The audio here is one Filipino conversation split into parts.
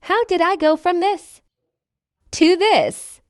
How did I go from this to this?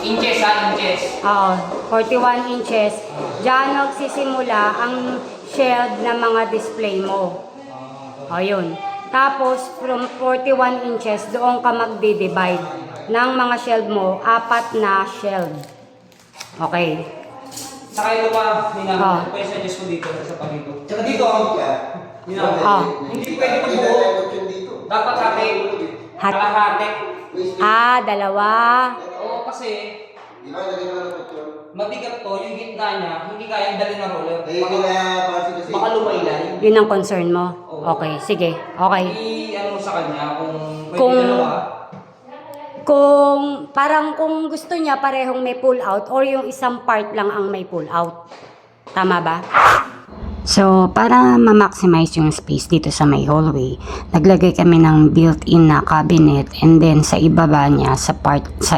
Inches ha, inches. Oo, 41 inches. Diyan magsisimula ang shelf ng mga display mo. O yun. Tapos, from 41 inches, doon ka magdi-divide ng mga shelf mo, 4 na shelf. Okay. Saka ito pa, Oh. pwede suggest ko dito sa pagito. Tsaka dito ako kaya. Hindi pwede ito buo. Dapat hati. Kalahati. Dalawa. Oo, kasi Di ba lagyan naman ng picture? mabigat to, yung gitna niya, hindi kayang dali ng roller. Eh, kaya parang kasi. Baka lumaylay. Yun ang concern mo. Okay, sige. Okay. Ano mo sa kanya, kung pwede Kung- dalawa. Kung gusto niya parehong may pull out or yung isang part lang ang may pull out. Tama ba? So, para ma-maximize yung space dito sa may hallway, naglagay kami ng built-in na cabinet, and then sa ibaba niya, sa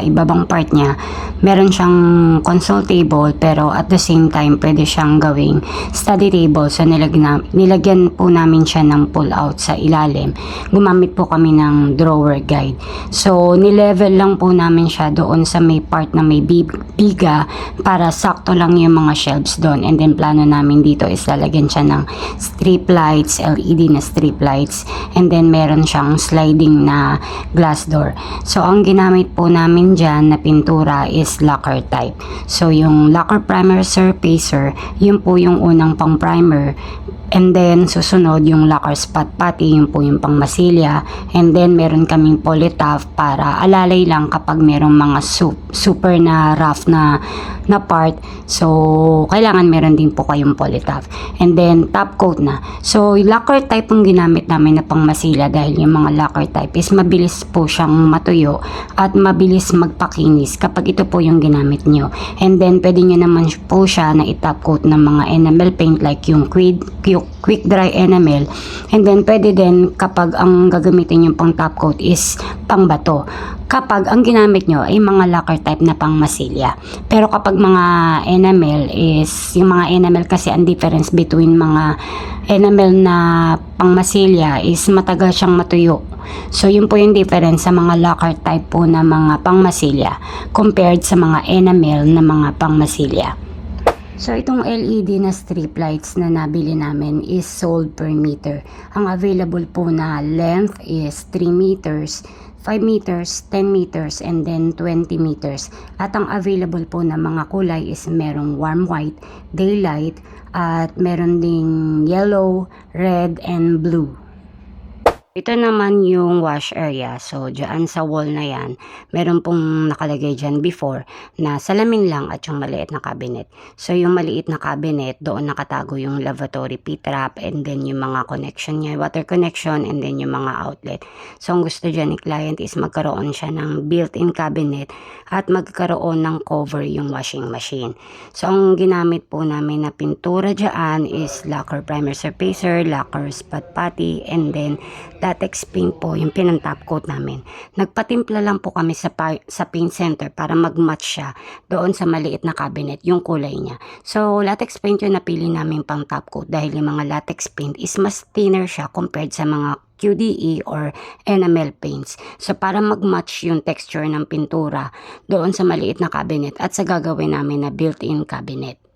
ibabang part niya, meron siyang console table, pero at the same time, pwede siyang gawing study table. So, nilagyan po namin siya ng pull-out sa ilalim. Gumamit po kami ng drawer guide. So, nilevel lang po namin siya doon sa may part na may biga para sakto lang yung mga shelves doon. And then, plano namin dito is lalagyan siya ng strip lights, LED na strip lights, and then meron siyang sliding na glass door. So ang ginamit po namin dyan na pintura is lacquer type. So yung lacquer primer surfacer, yun po yung unang pang primer, and then susunod yung lacquer spot putty, yun po yung pang masilya, and then meron kaming polytaff para alalay lang kapag merong mga super na rough na part. So kailangan meron din po kayong polytaff, and then top coat na. So lacquer type ang ginamit namin na pang masilya dahil yung mga lacquer type is mabilis po siyang matuyo at mabilis magpakinis kapag ito po yung ginamit nyo. And then pwede nyo naman po siya na i-top coat ng mga enamel paint like yung quick dry enamel, and then pwede din kapag ang gagamitin yung pang top coat is pang bato, kapag ang ginamit nyo ay mga lacquer type na pang masilya. Pero kapag mga enamel is, yung mga enamel kasi ang difference between mga enamel na pang masilya is matagal siyang matuyo. So yun po yung difference sa mga lacquer type po na mga pang masilya compared sa mga enamel na mga pang masilya. So itong LED na strip lights na nabili namin is sold per meter. Ang available po na length is 3 meters, 5 meters, 10 meters, and then 20 meters. At ang available po na mga kulay is merong warm white, daylight, at meron ding yellow, red, and blue. Ito naman yung wash area. So, dyan sa wall na yan, meron pong nakalagay dyan before na salamin lang at yung maliit na cabinet. So, yung maliit na cabinet, doon nakatago yung lavatory P-trap, and then yung mga connection niya, water connection, and then yung mga outlet. So, ang gusto dyan ni client is magkaroon siya ng built-in cabinet at magkaroon ng cover yung washing machine. So, ang ginamit po namin na pintura dyan is lacquer primer surfacer, lacquer spot putty, and then latex paint po yung pinantop coat namin. Nagpatimpla lang po kami sa paint center para mag-match siya doon sa maliit na cabinet, yung kulay niya. So, latex paint yung napili namin pang top coat dahil yung mga latex paint is mas thinner siya compared sa mga QDE or enamel paints. So para mag-match yung texture ng pintura doon sa maliit na cabinet at sa gagawin namin na built-in cabinet.